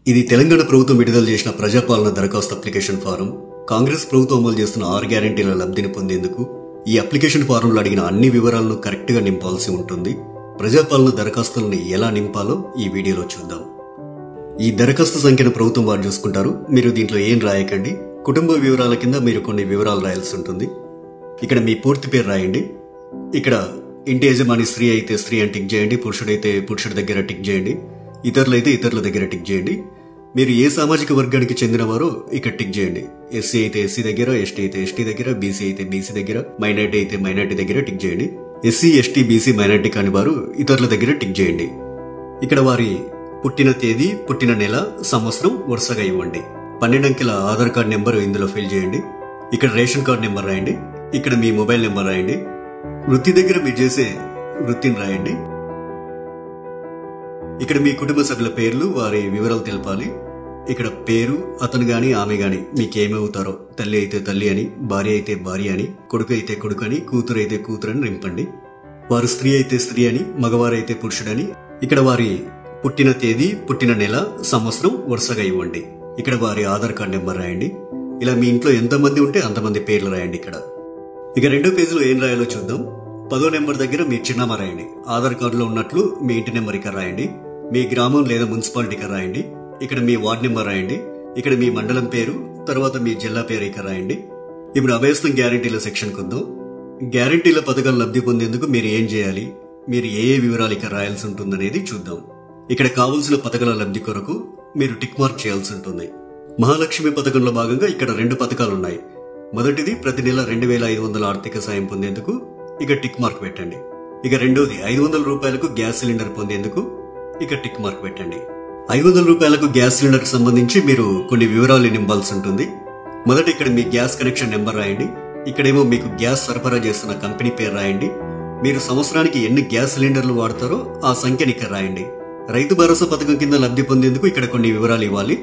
ఇది తెలంగాణ ప్రభుత్వం విడుదల చేసిన ప్రజాపాలన దరఖాస్తు అప్లికేషన్ ఫారం. కాంగ్రెస్ ప్రభుత్వం అమలు చేస్తున్న 6 గ్యారెంటీల లబ్ధిని పొందేందుకు ఈ అప్లికేషన్ ఫారంలో అడిగిన అన్ని వివరాలను కరెక్ట్ గా నింపాల్సి ఉంటుంది. ప్రజాపాలన దరఖాస్తులను ఎలా నింపాలో ఈ వీడియోలో చూద్దాం. ఈ దరఖాస్తు సంఖ్యను ప్రభుత్వం వారు చూసుకుంటారు. మీరు దీంట్లో ఏం రాయకండి. కుటుంబ వివరాల కింద మీరు కొన్ని వివరాలు రాయాల్సి ఉంటుంది. ఇక్కడ మీ పూర్తి పేరు రాయండి. ఇక్కడ ఇంటి యజమాని స్త్రీ అయితే స్త్రీ అని టిక్ చేయండి, పురుషుడైతే పురుషుడి దగ్గర టిక్ చేయండి, ఇతరులైతే ఇతరుల దగ్గర టిక్ చేయండి. మీరు ఏ సామాజిక వర్గానికి చెందినవారో ఇక్కడ టిక్ చేయండి. ఎస్సీ అయితే ఎస్సీ దగ్గర, ఎస్టీ అయితే ఎస్టీ దగ్గర, బీసీ అయితే బీసీ దగ్గర, మైనార్టీ అయితే మైనార్టీ దగ్గర టిక్ చేయండి. ఎస్సీ ఎస్టీ బీసీ మైనార్టీ కాని వారు ఇతరుల దగ్గర టిక్ చేయండి. ఇక్కడ వారి పుట్టిన తేదీ, పుట్టిన నెల, సంవత్సరం వరుసగా ఇవ్వండి. 12 అంకెల ఆధార్ కార్డ్ నెంబర్ ఇందులో ఫిల్ చేయండి. ఇక్కడ రేషన్ కార్డ్ నెంబర్ రాయండి. ఇక్కడ మీ మొబైల్ నెంబర్ రాయండి. వృత్తి దగ్గర మీరు చేసే వృత్తిని రాయండి. ఇక్కడ మీ కుటుంబ సభ్యుల పేర్లు, వారి వివరాలు తెలపాలి. ఇక్కడ పేరు, అతను గాని ఆమె గాని మీకేమవుతారో, తల్లి అయితే తల్లి అని, భార్య అయితే భార్య అని, కొడుకు అయితే కొడుకు అని, కూతురు అయితే కూతురు అని నింపండి. వారు స్త్రీ అయితే స్త్రీ అని, మగవారైతే పురుషుడని. ఇక్కడ వారి పుట్టిన తేదీ, పుట్టిన నెల, సంవత్సరం వరుసగా ఇవ్వండి. ఇక్కడ వారి ఆధార్ కార్డ్ నెంబర్ రాయండి. ఇలా మీ ఇంట్లో ఎంతమంది ఉంటే అంతమంది పేర్లు రాయండి. ఇక్కడ ఇక 2వ పేజీలో ఏం రాయాలో చూద్దాం. 10వ నెంబర్ దగ్గర మీ చిరునామా రాయండి. ఆధార్ కార్డులో ఉన్నట్లు మీ ఇంటి నెంబర్ ఇక్కడ రాయండి. మీ గ్రామం లేదా మున్సిపాలిటీ ఇక్కడ రాయండి. ఇక్కడ మీ వార్డ్ నెంబర్ రాయండి. ఇక్కడ మీ మండలం పేరు, తర్వాత మీ జిల్లా పేరు ఇక్కడ రాయండి. ఇప్పుడు అభయస్థం గ్యారెంటీల సెక్షన్ కొద్దాం. గ్యారెంటీల పథకాలు లబ్ధి పొందేందుకు మీరు ఏం చేయాలి, మీరు ఏ వివరాలు ఇక్కడ రాయాల్సి ఉంటుందనేది చూద్దాం. ఇక్కడ కావలసిన పథకాల లబ్ధి కొరకు మీరు టిక్ మార్క్ చేయాల్సి ఉంటుంది. మహాలక్ష్మి పథకంలో భాగంగా ఇక్కడ 2 పథకాలు ఉన్నాయి. మొదటిది ప్రతి నెల 2500 ఆర్థిక సాయం పొందేందుకు ఇక టిక్ మార్క్ పెట్టండి. ఇక రెండోది 500 రూపాయలకు గ్యాస్ సిలిండర్ పొందేందుకు ఇక టిక్ మార్క్ పెట్టండి. 500 రూపాయలకు గ్యాస్ సిలిండర్ కి సంబంధించి మీరు కొన్ని వివరాలు నింపాల్సి ఉంటుంది. మొదట ఇక్కడ మీ గ్యాస్ కనెక్షన్ నెంబర్ రాయండి. ఇక్కడేమో మీకు గ్యాస్ సరఫరా చేస్తున్న కంపెనీ పేరు రాయండి. మీరు సంవత్సరానికి ఎన్ని గ్యాస్ సిలిండర్లు వాడతారో ఆ సంఖ్యని ఇక్కడ రాయండి. రైతు భరోసా పథకం కింద లబ్ధి పొందేందుకు ఇక్కడ కొన్ని వివరాలు ఇవ్వాలి.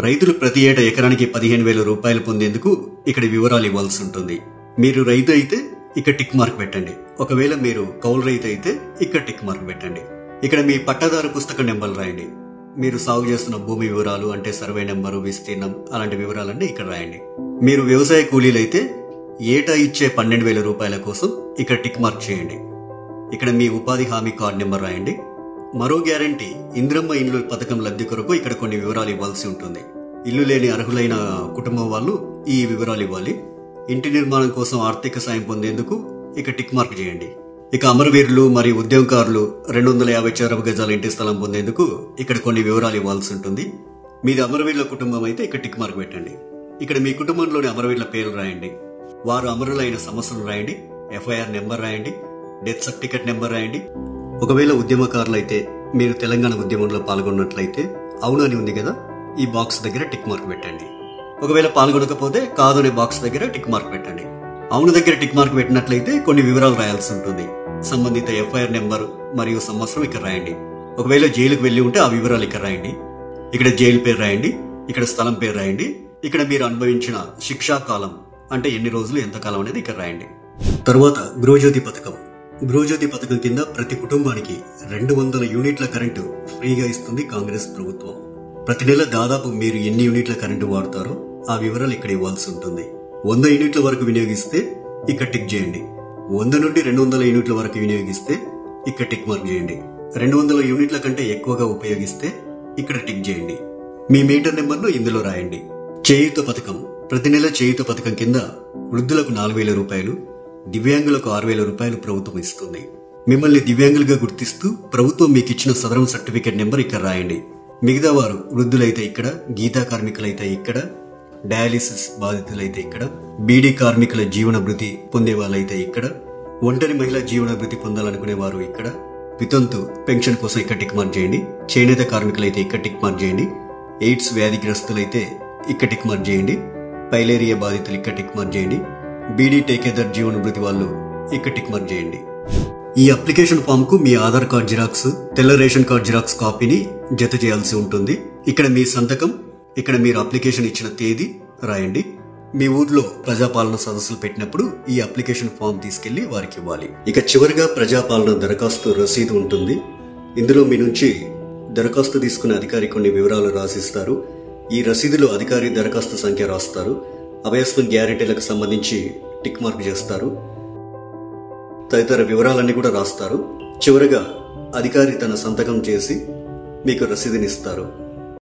రైతులు ప్రతి ఏటా ఎకరానికి 15,000 రూపాయలు పొందేందుకు ఇక్కడ వివరాలు ఇవ్వాల్సి ఉంటుంది. మీరు రైతు అయితే ఇక్కడ టిక్ మార్క్ పెట్టండి. ఒకవేళ మీరు కౌలు రైతు అయితే ఇక్కడ టిక్ మార్క్ పెట్టండి. ఇక్కడ మీ పట్టాదారు పుస్తక నెంబర్ రాయండి. మీరు సాగు చేస్తున్న భూమి వివరాలు అంటే సర్వే నెంబరు, విస్తీర్ణం అలాంటి వివరాలన్నీ ఇక్కడ రాయండి. మీరు వ్యవసాయ కూలీలైతే ఏటా ఇచ్చే 12,000 రూపాయల కోసం ఇక్కడ టిక్ మార్క్ చేయండి. ఇక్కడ మీ ఉపాధి హామీ కార్డు నెంబర్ రాయండి. మరో గ్యారంటీ ఇంద్రమ్మ ఇల్లు పథకం లబ్ధి కొరకు ఇక్కడ కొన్ని వివరాలు ఇవ్వాల్సి ఉంటుంది. ఇల్లు లేని అర్హులైన కుటుంబం వాళ్ళు ఈ వివరాలు ఇవ్వాలి. ఇంటి నిర్మాణం కోసం ఆర్థిక సాయం పొందేందుకు ఇక టిక్ మార్క్ చేయండి. ఇక అమరవీరులు మరియు ఉద్యమకారులు 250 చదరపు గజాల ఇంటి స్థలం పొందేందుకు ఇక్కడ కొన్ని వివరాలు ఇవ్వాల్సి ఉంటుంది. మీది అమరవీరుల కుటుంబం అయితే ఇక్కడ టిక్ మార్క్ పెట్టండి. ఇక్కడ మీ కుటుంబంలోని అమరవీరుల పేర్లు రాయండి. వారు అమరులైన సంవత్సరం రాయండి. FIR నెంబర్ రాయండి. డెత్ సర్టిఫికెట్ నెంబర్ రాయండి. ఒకవేళ ఉద్యమకారులైతే మీరు తెలంగాణ ఉద్యమంలో పాల్గొన్నట్లయితే అవును అని ఉంది కదా, ఈ బాక్స్ దగ్గర టిక్ మార్క్ పెట్టండి. ఒకవేళ పాల్గొనకపోతే కాదు అనే బాక్స్ దగ్గర టిక్ మార్క్ పెట్టండి. అవును దగ్గర టిక్ మార్క్ పెట్టినట్లయితే కొన్ని వివరాలు రాయాల్సి ఉంటుంది. సంబంధిత FIR నెంబర్ మరియు సంవత్సరం ఇక్కడ రాయండి. ఒకవేళ జైలుకు వెళ్లి ఉంటే ఆ వివరాలు ఇక్కడ రాయండి. ఇక్కడ జైలు పేరు రాయండి. ఇక్కడ స్థలం పేరు రాయండి. ఇక్కడ మీరు అనుభవించిన శిక్షా కాలం అంటే ఎన్ని రోజులు, ఎంత కాలం అనేది ఇక్కడ రాయండి. తరువాత గృహజ్యోతి పథకం. గృహజ్యోతి పథకం కింద ప్రతి కుటుంబానికి 200 యూనిట్ల కరెంటు ఫ్రీగా ఇస్తుంది కాంగ్రెస్ ప్రభుత్వం. ప్రతి నెల దాదాపు మీరు ఎన్ని యూనిట్ల కరెంటు వాడతారో ఆ వివరాలు ఇక్కడ ఇవ్వాల్సి ఉంటుంది. 100 యూనిట్ల వరకు వినియోగిస్తే ఇక్కడ టిక్ చేయండి. 100 నుండి 200 యూనిట్ల వరకు వినియోగిస్తే ఇక్కడ టిక్ మార్క్ చేయండి. 200 యూనిట్ల కంటే ఎక్కువగా ఉపయోగిస్తే ఇక్కడ టిక్ చేయండి. మీ మీటర్ నెంబర్ను ఇందులో రాయండి. చేయూత పథకం. ప్రతి నెల చేయూత పథకం కింద వృద్ధులకు 4,000 రూపాయలు, దివ్యాంగులకు 6,000 రూపాయలు ప్రభుత్వం ఇస్తుంది. మిమ్మల్ని దివ్యాంగులుగా గుర్తిస్తూ ప్రభుత్వం మీకు ఇచ్చిన సదరం సర్టిఫికేట్ నెంబర్ ఇక్కడ రాయండి. మిగతా వారు వృద్ధులైతే ఇక్కడ, గీతా కార్మికులైతే ఇక్కడ, డయాలిసిస్ బాధితులైతే ఇక్కడ, బీడీ కార్మికుల జీవన భృతి పొందే వాళ్ళైతే ఇక్కడ, ఒంటరి మహిళా జీవన భృతి పొందాలనుకునే వారు ఇక్కడ, వితంతు పెన్షన్ కోసం ఇక్కడ టిక్ మార్క్ చేయండి. చేనేత కార్మికులైతే ఇక్కడ టిక్ మార్క్ చేయండి. ఎయిడ్స్ వ్యాధిగ్రస్తులైతే ఇక్కడ టిక్ మార్క్ చేయండి. పైలేరియా బాధితులు ఇక్కడ టిక్ మార్క్ చేయండి. బీడీ టేకేదర్ జీవన భృతి వాళ్ళు ఇక్కడ టిక్ మార్క్ చేయండి. ఈ అప్లికేషన్ ఫామ్ కు మీ ఆధార్ కార్డ్ జిరాక్స్, తెల్ల రేషన్ కార్డ్ జిరాక్స్ కాపీని జత చేయాల్సి ఉంటుంది. ఇక్కడ మీ సంతకం, ఇక్కడ మీరు అప్లికేషన్ ఇచ్చిన తేదీ రాయండి. మీ ఊర్లో ప్రజాపాలన సదస్సులు పెట్టినప్పుడు ఈ అప్లికేషన్ ఫామ్ తీసుకెళ్లి వారికి ఇవ్వాలి. ఇక చివరిగా ప్రజాపాలన దరఖాస్తు రసీదు ఉంటుంది. ఇందులో మీ నుంచి దరఖాస్తు తీసుకునే అధికారి కొన్ని వివరాలు రాసిస్తారు. ఈ రసీదులో అధికారి దరఖాస్తు సంఖ్య రాస్తారు. అభయస్థం గ్యారెంటీలకు సంబంధించి టిక్ మార్క్ చేస్తారు. తదితర వివరాలన్నీ కూడా రాస్తారు. చివరగా అధికారి తన సంతకం చేసి మీకు రసీదునిస్తారు.